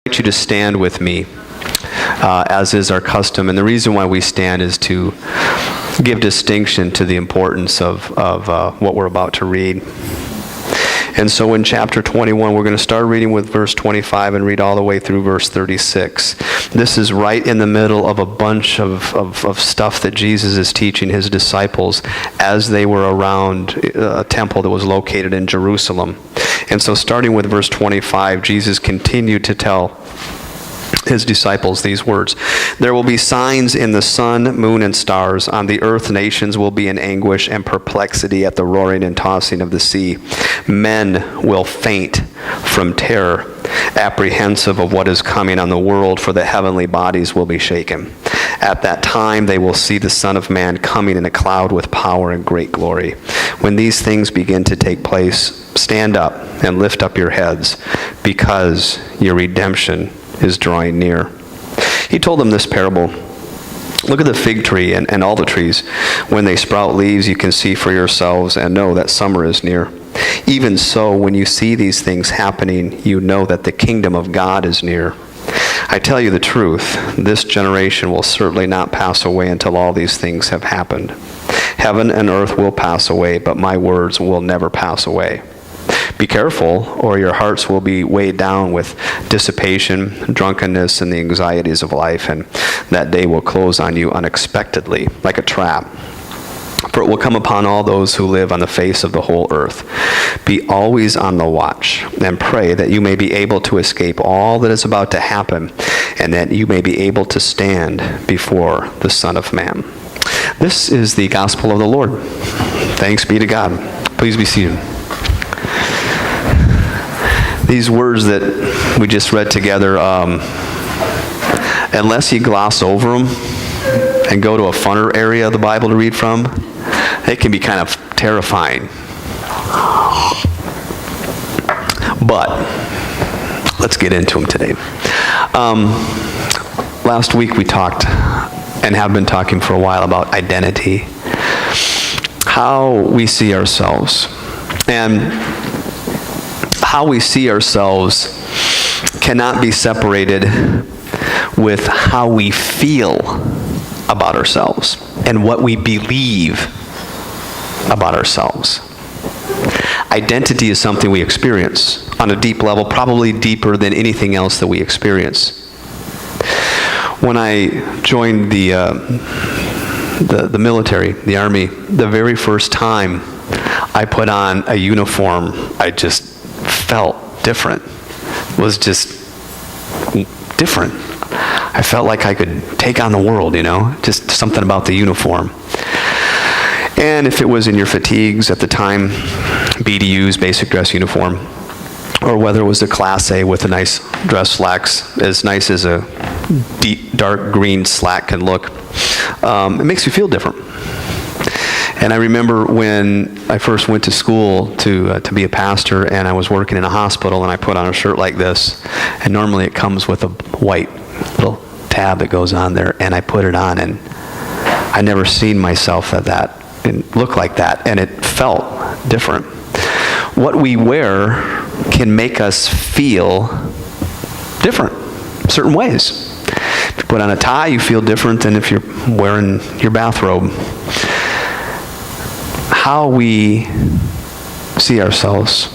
invite you to stand with me, as is our custom. And the reason why we stand is to give distinction to the importance of what we're about to read. And so in chapter 21, we're going to start reading with verse 25 and read all the way through verse 36. This is right in the middle of a bunch of stuff that Jesus is teaching his disciples as they were around a temple that was located in Jerusalem. And so starting with verse 25, Jesus continued to tell his disciples these words. There will be signs in the sun, moon, and stars. On the earth, nations will be in anguish and perplexity at the roaring and tossing of the sea. Men will faint from terror, apprehensive of what is coming on the world, for the heavenly bodies will be shaken. At that time, they will see the Son of Man coming in a cloud with power and great glory. When these things begin to take place, stand up and lift up your heads, because your redemption is drawing near. He told them this parable. Look at the fig tree and all the trees. When they sprout leaves, you can see for yourselves and know that summer is near. Even so, when you see these things happening, you know that the kingdom of God is near. I tell you the truth, this generation will certainly not pass away until all these things have happened. Heaven and earth will pass away, but my words will never pass away. Be careful, or your hearts will be weighed down with dissipation, drunkenness, and the anxieties of life, and that day will close on you unexpectedly, like a trap. For it will come upon all those who live on the face of the whole earth. Be always on the watch, and pray that you may be able to escape all that is about to happen, and that you may be able to stand before the Son of Man. This is the gospel of the Lord. Thanks be to God. Please be seated. These words that we just read together, unless you gloss over them and go to a funner area of the Bible to read from, it can be kind of terrifying. But let's get into them today. Last week we talked, and have been talking for a while, about identity, how we see ourselves. And how we see ourselves cannot be separated with how we feel about ourselves and what we believe about ourselves. Identity is something we experience on a deep level, probably deeper than anything else that we experience. When I joined the military, the Army, the very first time I put on a uniform, I just felt different. It was just different. I felt like I could take on the world, just something about the uniform. And if it was in your fatigues at the time, BDUs, basic dress uniform, or whether it was a Class A with a nice dress slacks, as nice as a deep, dark green slack can look, it makes you feel different. And I remember when I first went to school to be a pastor, and I was working in a hospital, and I put on a shirt like this, and normally it comes with a white little tab that goes on there, and I put it on, and I never seen myself at that and look like that, and it felt different. What we wear can make us feel different, certain ways. If you put on a tie, you feel different than if you're wearing your bathrobe. How we see ourselves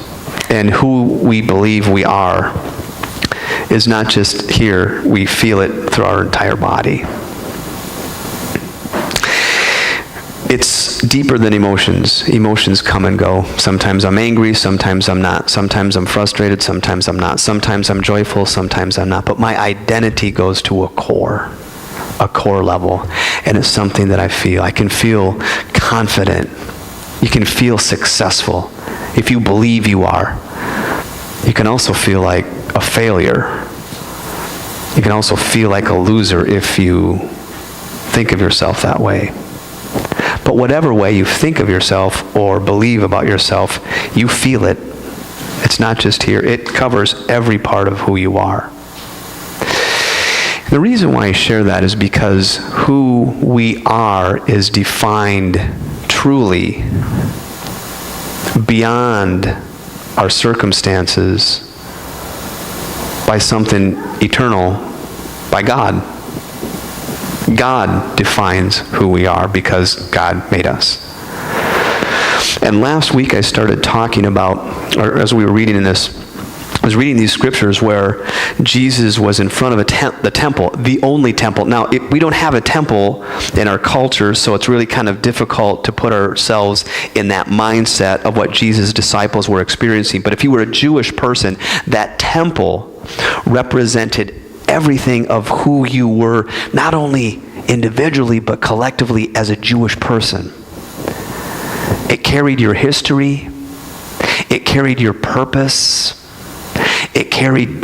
and who we believe we are is not just here, we feel it through our entire body. It's deeper than emotions. Emotions come and go. Sometimes I'm angry, sometimes I'm not. Sometimes I'm frustrated, sometimes I'm not. Sometimes I'm joyful, sometimes I'm not. But my identity goes to a core level, and it's something that I feel. I can feel confident. You can feel successful if you believe you are. You can also feel like a failure. You can also feel like a loser if you think of yourself that way. But whatever way you think of yourself or believe about yourself, you feel it. It's not just here. It covers every part of who you are. The reason why I share that is because who we are is defined truly beyond our circumstances by something eternal, by God. God defines who we are because God made us. And last week I started talking about, or as we were reading in this, I was reading these scriptures where Jesus was in front of the temple, the only temple. Now, we don't have a temple in our culture, so it's really kind of difficult to put ourselves in that mindset of what Jesus' disciples were experiencing. But if you were a Jewish person, that temple represented everything of who you were, not only individually, but collectively as a Jewish person. It carried your history. It carried your purpose. It carried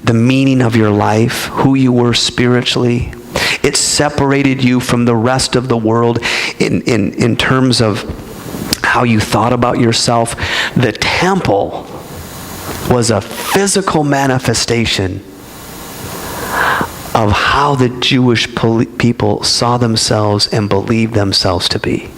the meaning of your life, who you were spiritually. It separated you from the rest of the world in terms of how you thought about yourself. The temple was a physical manifestation of how the Jewish people saw themselves and believed themselves to be.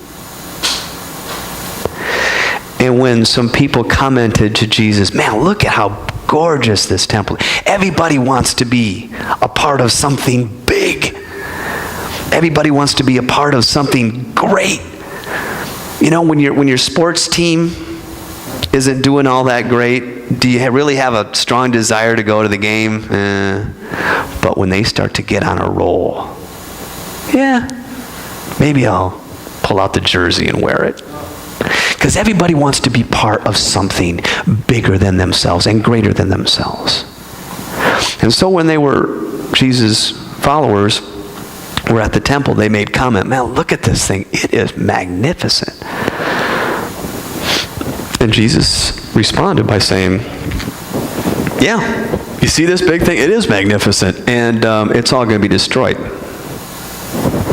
And when some people commented to Jesus, man, look at how gorgeous this temple. Everybody wants to be a part of something big. Everybody wants to be a part of something great. You know, when your sports team isn't doing all that great, do you really have a strong desire to go to the game? But when they start to get on a roll, yeah, maybe I'll pull out the jersey and wear it. Because everybody wants to be part of something bigger than themselves and greater than themselves. And so when they were Jesus' followers were at the temple, they made comment, man, look at this thing. It is magnificent. And Jesus responded by saying, yeah, you see this big thing? It is magnificent. And it's all going to be destroyed.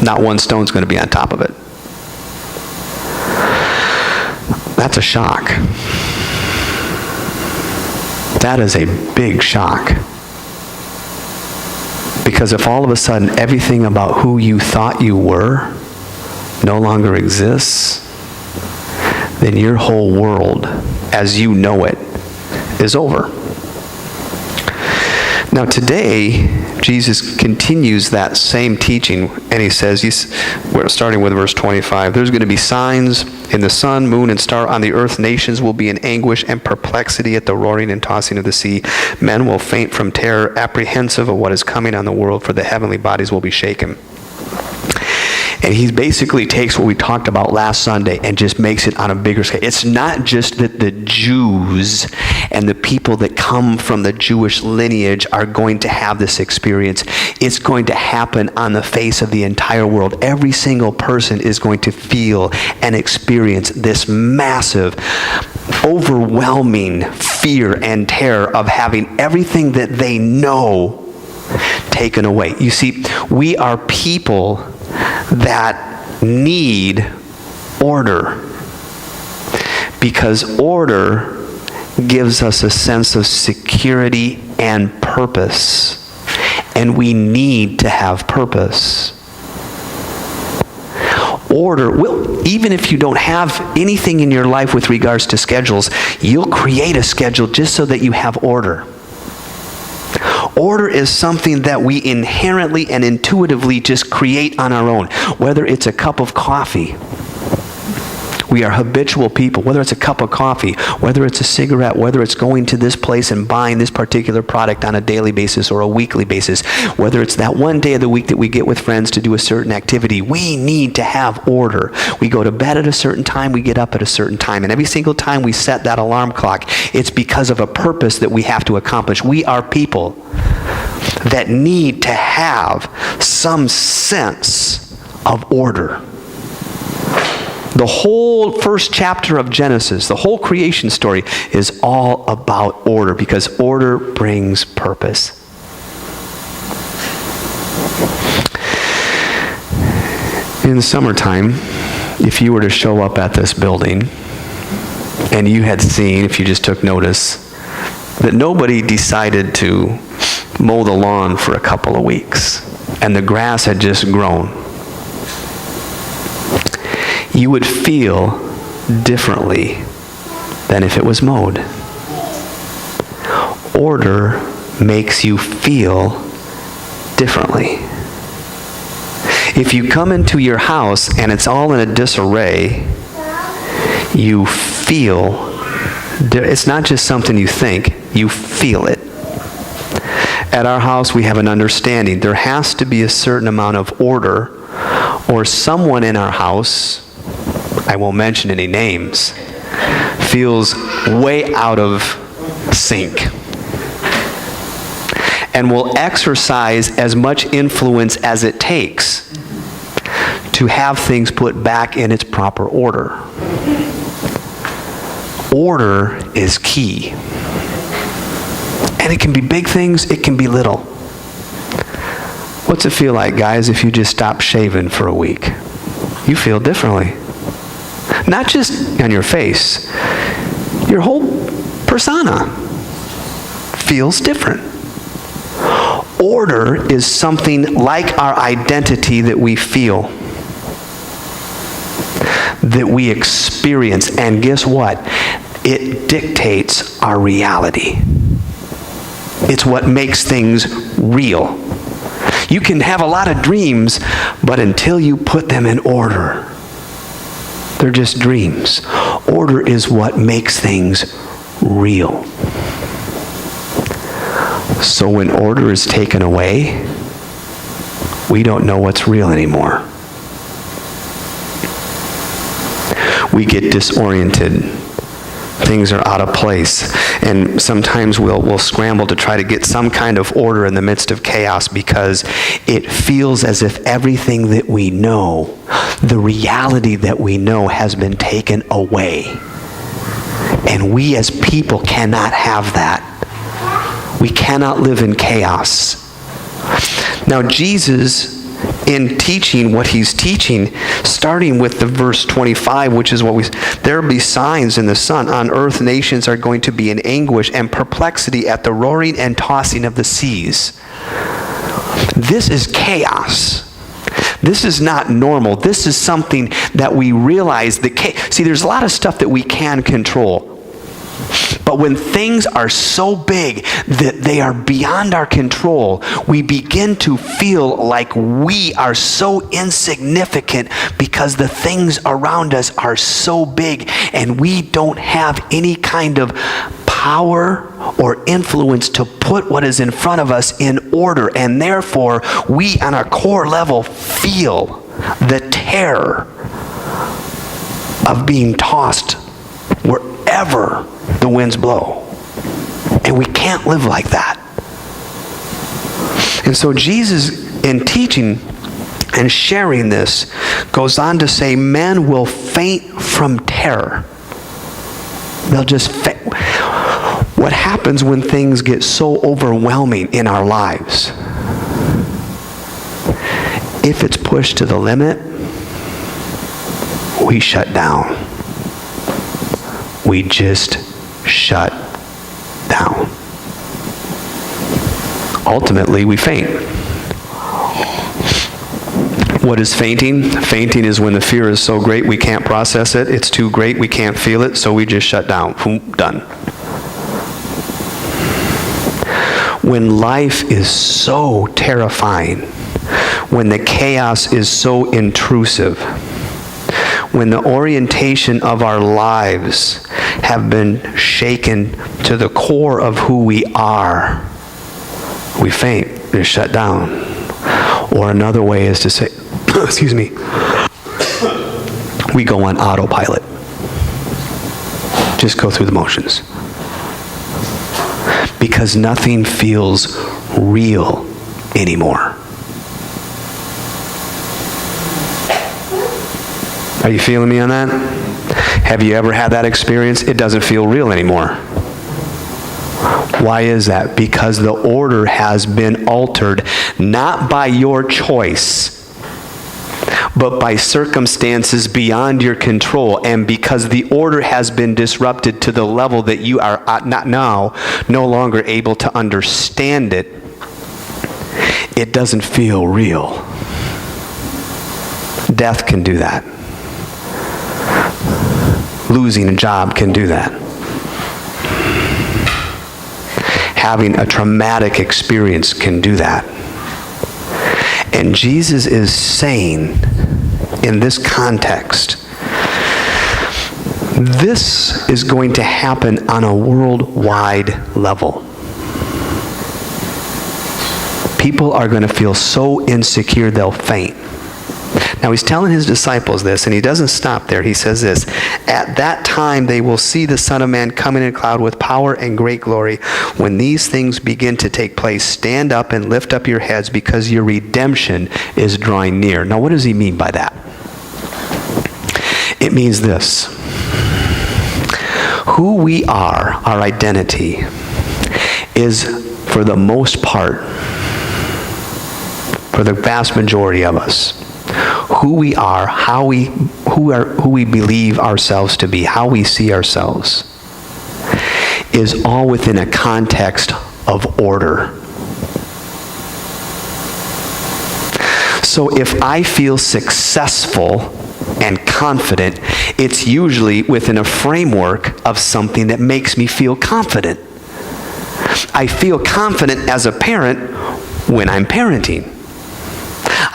Not one stone's going to be on top of it. That's a shock. That is a big shock. Because if all of a sudden everything about who you thought you were no longer exists, then your whole world, as you know it, is over. Now today, Jesus continues that same teaching, and he says, we're starting with verse 25, there's going to be signs in the sun, moon, and star. On the earth, nations will be in anguish and perplexity at the roaring and tossing of the sea. Men will faint from terror, apprehensive of what is coming on the world, for the heavenly bodies will be shaken. And he basically takes what we talked about last Sunday and just makes it on a bigger scale. It's not just that the Jews and the people that come from the Jewish lineage are going to have this experience. It's going to happen on the face of the entire world. Every single person is going to feel and experience this massive, overwhelming fear and terror of having everything that they know taken away. You see, we are people that need order, because order gives us a sense of security and purpose, and we need to have purpose. Order will, even if you don't have anything in your life with regards to schedules, you'll create a schedule just so that you have order. Order is something that we inherently and intuitively just create on our own. Whether it's a cup of coffee, we are habitual people. Whether it's a cup of coffee, whether it's a cigarette, whether it's going to this place and buying this particular product on a daily basis or a weekly basis, whether it's that one day of the week that we get with friends to do a certain activity, we need to have order. We go to bed at a certain time, we get up at a certain time. And every single time we set that alarm clock, it's because of a purpose that we have to accomplish. We are people that need to have some sense of order. The whole first chapter of Genesis, the whole creation story, is all about order, because order brings purpose. In the summertime, if you were to show up at this building and you had seen, if you just took notice, that nobody decided to mow the lawn for a couple of weeks and the grass had just grown, you would feel differently than if it was mowed. Order makes you feel differently. If you come into your house and it's all in a disarray, you feel, it's not just something you think, you feel it. At our house, we have an understanding. There has to be a certain amount of order, or someone in our house, I won't mention any names, feels way out of sync and will exercise as much influence as it takes to have things put back in its proper order. Order is key. And it can be big things, it can be little. What's it feel like, guys, if you just stop shaving for a week? You feel differently. Not just on your face, your whole persona feels different. Order is something like our identity that we feel, that we experience, and guess what? It dictates our reality. It's what makes things real. You can have a lot of dreams, but until you put them in order, they're just dreams. Order is what makes things real. So when order is taken away, we don't know what's real anymore. We get disoriented. Things are out of place. And sometimes we'll scramble to try to get some kind of order in the midst of chaos because it feels as if everything that we know, the reality that we know, has been taken away. And we as people cannot have that. We cannot live in chaos. Now Jesus, in teaching what he's teaching, starting with the verse 25, which is what there will be signs in the sun. On earth nations are going to be in anguish and perplexity at the roaring and tossing of the seas. This is chaos. This is not normal. This is something that we realize see, there's a lot of stuff that we can control. But when things are so big that they are beyond our control, we begin to feel like we are so insignificant because the things around us are so big and we don't have any kind of power or influence to put what is in front of us in order. And therefore, we on our core level feel the terror of being tossed wherever the winds blow. And we can't live like that. And so Jesus, in teaching and sharing this, goes on to say, men will faint from terror. They'll just faint. What happens when things get so overwhelming in our lives? If it's pushed to the limit, we shut down. We just shut down. Ultimately, we faint. What is fainting? Fainting is when the fear is so great we can't process it. It's too great, we can't feel it, so we just shut down. Boom, done. When life is so terrifying, when the chaos is so intrusive, when the orientation of our lives have been shaken to the core of who we are, we faint and shut down. Or another way is to say, excuse me, we go on autopilot. Just go through the motions. Because nothing feels real anymore. Are you feeling me on that? Have you ever had that experience? It doesn't feel real anymore. Why is that? Because the order has been altered, not by your choice, but by circumstances beyond your control. And because the order has been disrupted to the level that you are not now no longer able to understand it, it doesn't feel real. Death can do that. Losing a job can do that. having a traumatic experience can do that. And Jesus is saying, in this context, this is going to happen on a worldwide level. People are going to feel so insecure they'll faint. Now he's telling his disciples this, and he doesn't stop there. He says this, "At that time they will see the Son of Man coming in a cloud with power and great glory. When these things begin to take place, stand up and lift up your heads, because your redemption is drawing near." Now what does he mean by that? It means this. Who we are, our identity, is for the most part, for the vast majority of us, who we are, who we believe ourselves to be, how we see ourselves, is all within a context of order. So if I feel successful and confident, it's usually within a framework of something that makes me feel confident. I feel confident as a parent when I'm parenting.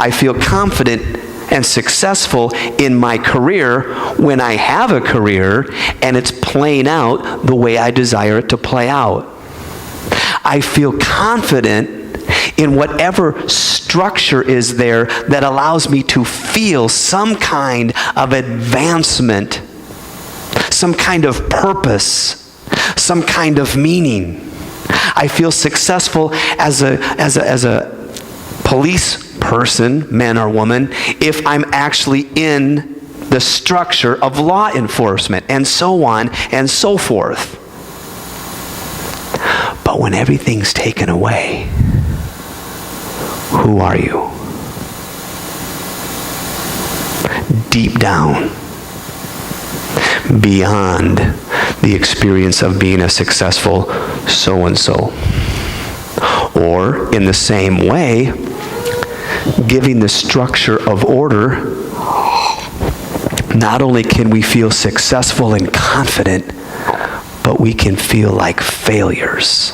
I feel confident and successful in my career when I have a career and it's playing out the way I desire it to play out. I feel confident in whatever structure is there that allows me to feel some kind of advancement, some kind of purpose, some kind of meaning. I feel successful as a police person, man or woman, if I'm actually in the structure of law enforcement, and so on and so forth. But when everything's taken away, who are you? Deep down, beyond the experience of being a successful so-and-so. Or, in the same way, giving the structure of order, not only can we feel successful and confident, but we can feel like failures.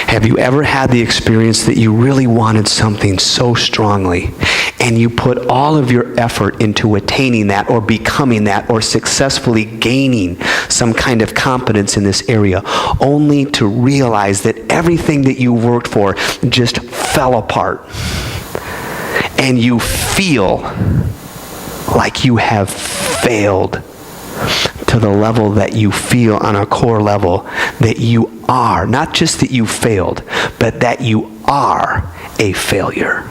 Have you ever had the experience that you really wanted something so strongly, and you put all of your effort into attaining that, or becoming that, or successfully gaining some kind of competence in this area, only to realize that everything that you worked for just fell apart, and you feel like you have failed to the level that you feel on a core level that you are, not just that you failed, but that you are a failure.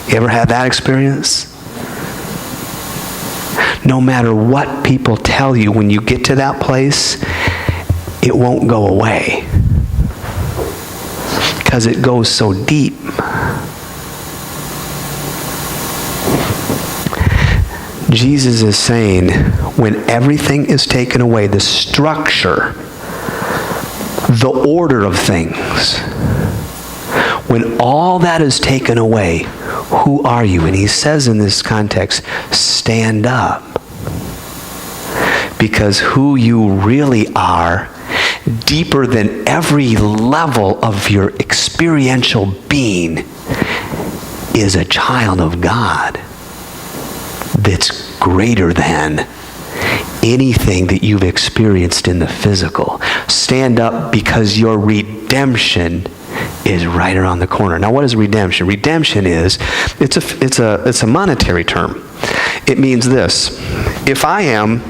You ever had that experience? No matter what people tell you, when you get to that place, it won't go away, because it goes so deep. Jesus is saying, when everything is taken away, the structure, the order of things, when all that is taken away, who are you? And he says in this context, stand up. Because who you really are, deeper than every level of your experiential being, is a child of God that's greater than anything that you've experienced in the physical. Stand up, because your redemption is right around the corner. Now, what is redemption? Redemption is, it's a monetary term. It means this: if I am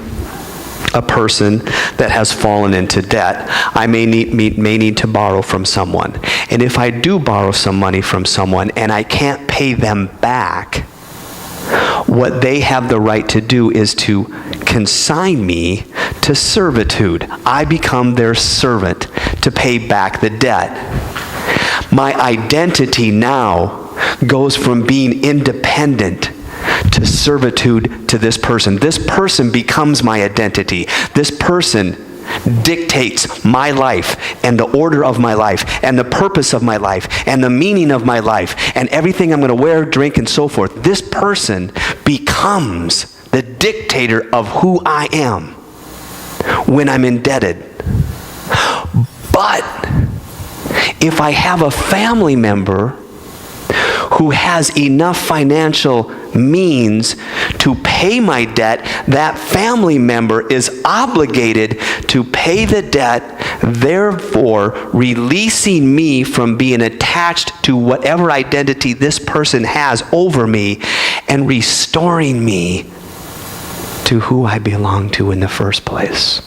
a person that has fallen into debt, I may need to borrow from someone. And if I do borrow some money from someone and I can't pay them back, what they have the right to do is to consign me to servitude. I become their servant to pay back the debt. My identity now goes from being independent to servitude to this person. This person becomes my identity. This person dictates my life and the order of my life and the purpose of my life and the meaning of my life and everything I'm going to wear, drink, and so forth. This person becomes the dictator of who I am when I'm indebted. But if I have a family member who has enough financial means to pay my debt, that family member is obligated to pay the debt, therefore releasing me from being attached to whatever identity this person has over me and restoring me to who I belong to in the first place.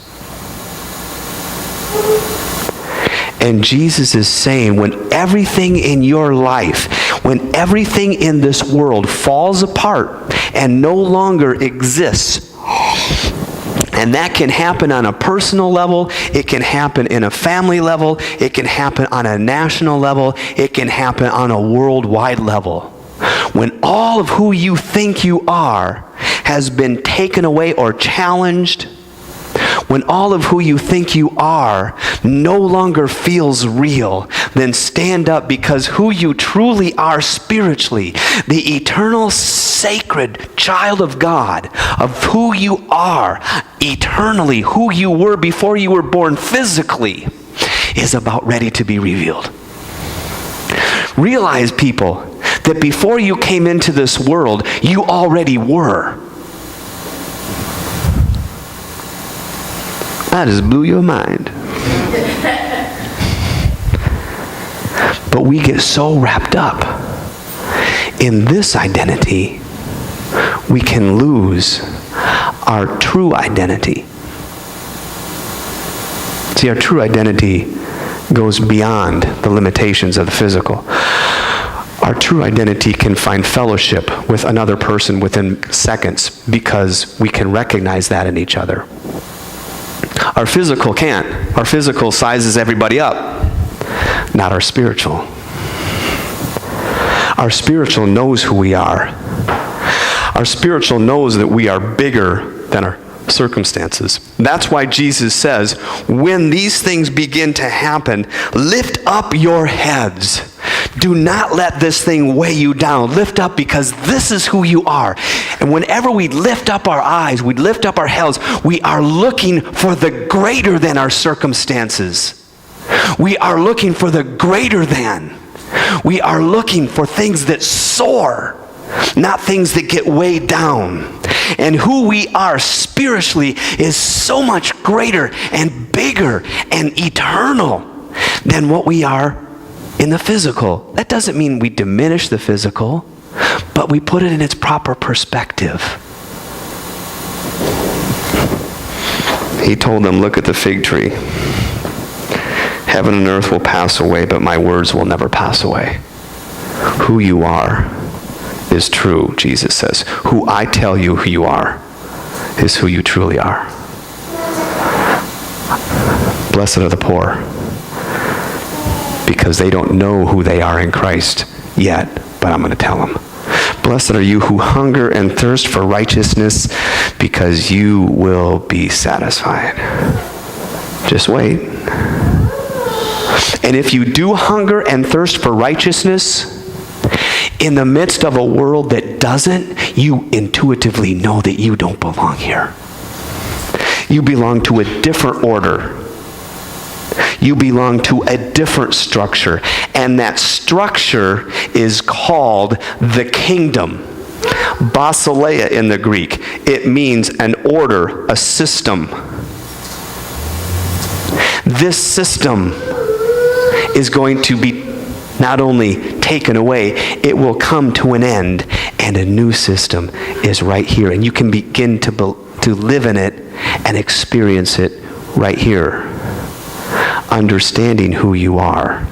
And Jesus is saying, when everything in your life, when everything in this world falls apart and no longer exists, and that can happen on a personal level, it can happen in a family level, it can happen on a national level, it can happen on a worldwide level. When all of who you think you are has been taken away or challenged, when all of who you think you are no longer feels real, then stand up, because who you truly are spiritually, the eternal, sacred child of God, of who you are eternally, who you were before you were born physically, is about ready to be revealed. Realize, people, that before you came into this world, you already were. That just blew your mind. But we get so wrapped up in this identity, we can lose our true identity. See, our true identity goes beyond the limitations of the physical. Our true identity can find fellowship with another person within seconds because we can recognize that in each other. Our physical can't. Our physical sizes everybody up, not our spiritual. Our spiritual knows who we are. Our spiritual knows that we are bigger than our circumstances. That's why Jesus says, when these things begin to happen, lift up your heads. Do not let this thing weigh you down. Lift up, because this is who you are. And whenever we lift up our eyes, we lift up our heads, we are looking for the greater than our circumstances. We are looking for the greater than. We are looking for things that soar, not things that get weighed down. And who we are spiritually is so much greater and bigger and eternal than what we are in the physical. That doesn't mean we diminish the physical, but we put it in its proper perspective. He told them, look at the fig tree. Heaven and earth will pass away, but my words will never pass away. Who you are is true, Jesus says. Who I tell you who you are is who you truly are. Blessed are the poor, because they don't know who they are in Christ yet, but I'm going to tell them. Blessed are you who hunger and thirst for righteousness, because you will be satisfied. Just wait. And if you do hunger and thirst for righteousness, in the midst of a world that doesn't, you intuitively know that you don't belong here. You belong to a different order. You belong to a different structure. And that structure is called the kingdom. Basileia in the Greek. It means an order, a system. This system is going to be not only taken away, it will come to an end, and a new system is right here. And you can begin to live in it and experience it right here, understanding who you are.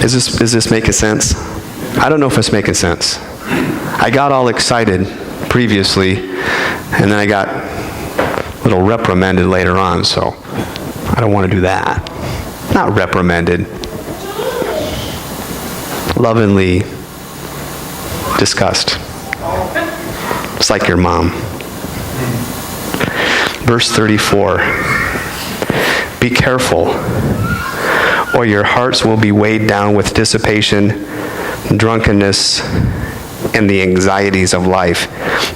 Is this making sense? I don't know if it's making sense. I got all excited previously, and then I got a little reprimanded later on, so I don't want to do that. Not reprimanded. Lovingly discussed. It's like your mom. Verse 34. Be careful, or your hearts will be weighed down with dissipation, drunkenness, and the anxieties of life,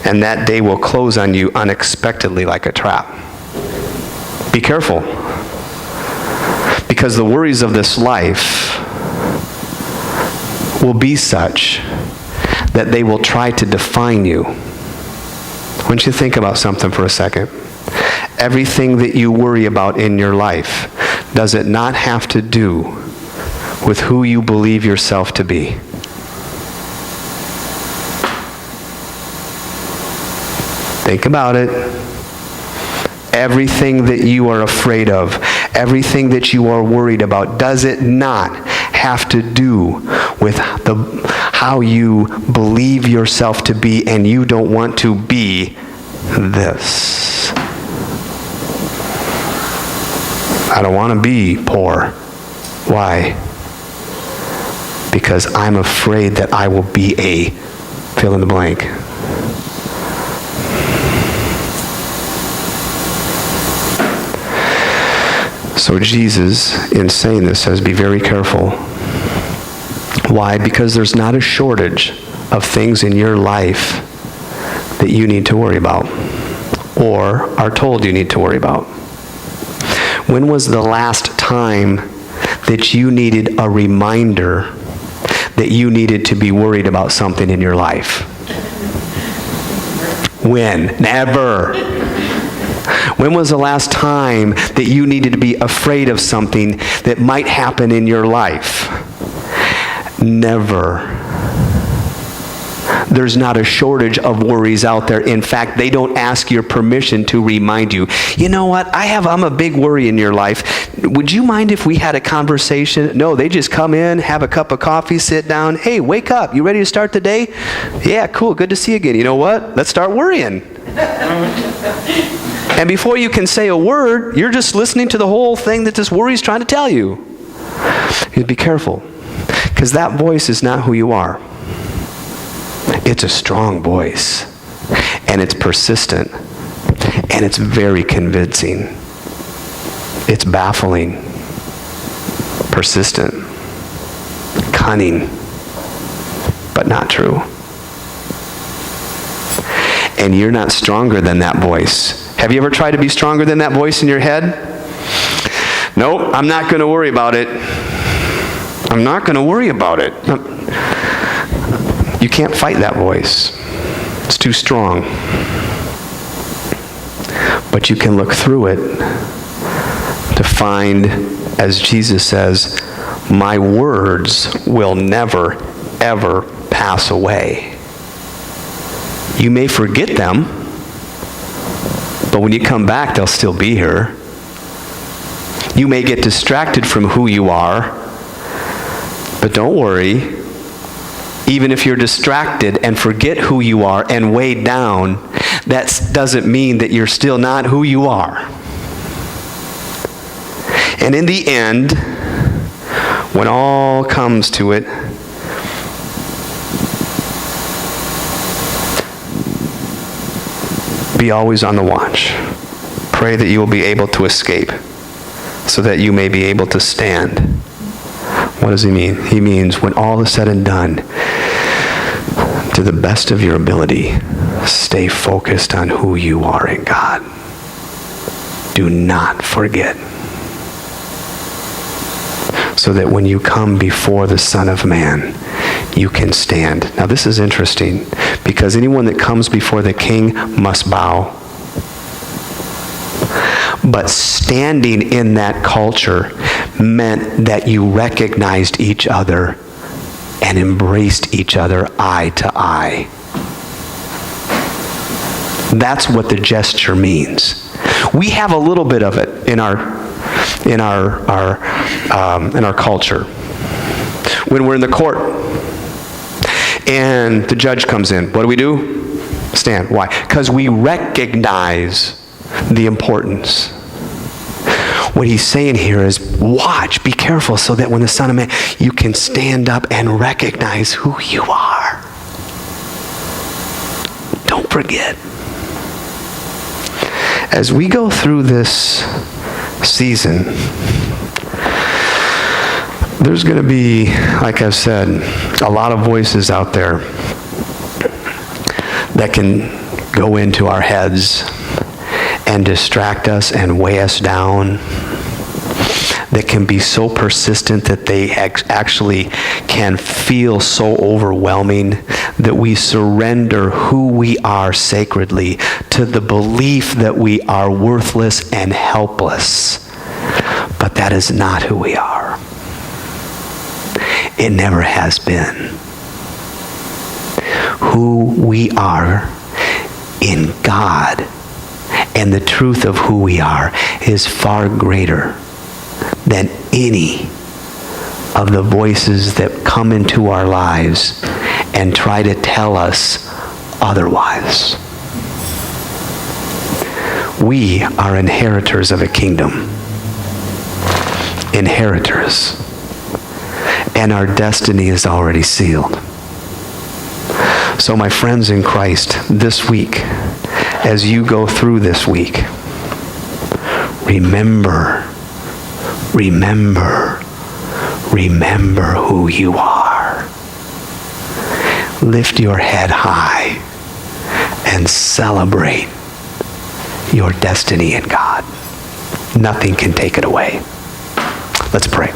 and that day will close on you unexpectedly like a trap. Be careful, because the worries of this life will be such that they will try to define you. Why don't you think about something for a second? Everything that you worry about in your life, does it not have to do with who you believe yourself to be? Think about it. Everything that you are afraid of, everything that you are worried about, does it not have to do with how you believe yourself to be, and you don't want to be this? I don't want to be poor. Why? Because I'm afraid that I will be a fill in the blank. So Jesus, in saying this, says, be very careful. Why? Because there's not a shortage of things in your life that you need to worry about, or are told you need to worry about. When was the last time that you needed a reminder that you needed to be worried about something in your life? When? Never. When was the last time that you needed to be afraid of something that might happen in your life? Never. There's not a shortage of worries out there. In fact, they don't ask your permission to remind you. You know what? I'm a big worry in your life. Would you mind if we had a conversation? No, they just come in, have a cup of coffee, sit down. Hey, wake up. You ready to start the day? Yeah, cool. Good to see you again. You know what? Let's start worrying. And before you can say a word, you're just listening to the whole thing that this worry is trying to tell you. Be careful, because that voice is not who you are. It's a strong voice, and it's persistent, and it's very convincing. It's baffling, persistent, cunning, but not true. And you're not stronger than that voice. Have you ever tried to be stronger than that voice in your head? Nope, I'm not going to worry about it. I'm not going to worry about it. You can't fight that voice. It's too strong. But you can look through it to find, as Jesus says, my words will never, ever pass away. You may forget them, but when you come back, they'll still be here. You may get distracted from who you are, but don't worry. Even if you're distracted and forget who you are and weighed down, that doesn't mean that you're still not who you are. And in the end, when all comes to it, be always on the watch. Pray that you will be able to escape so that you may be able to stand. What does he mean? He means when all is said and done, to the best of your ability, stay focused on who you are in God. Do not forget. So that when you come before the Son of Man, you can stand. Now this is interesting, because anyone that comes before the King must bow. But standing in that culture meant that you recognized each other and embraced each other eye to eye. That's what the gesture means. We have a little bit of it in our culture. When we're in the court and the judge comes in, what do? Stand. Why? Because we recognize the importance. What he's saying here is watch, be careful, so that when the Son of Man, you can stand up and recognize who you are. Don't forget. As we go through this season, there's going to be, like I've said, a lot of voices out there that can go into our heads and distract us and weigh us down, that can be so persistent that they actually can feel so overwhelming that we surrender who we are sacredly to the belief that we are worthless and helpless. But that is not who we are. It never has been. Who we are in God and the truth of who we are is far greater than any of the voices that come into our lives and try to tell us otherwise. We are inheritors of a kingdom. Inheritors. And our destiny is already sealed. So my friends in Christ, this week, as you go through this week, remember who you are. Lift your head high and celebrate your destiny in God. Nothing can take it away. Let's pray.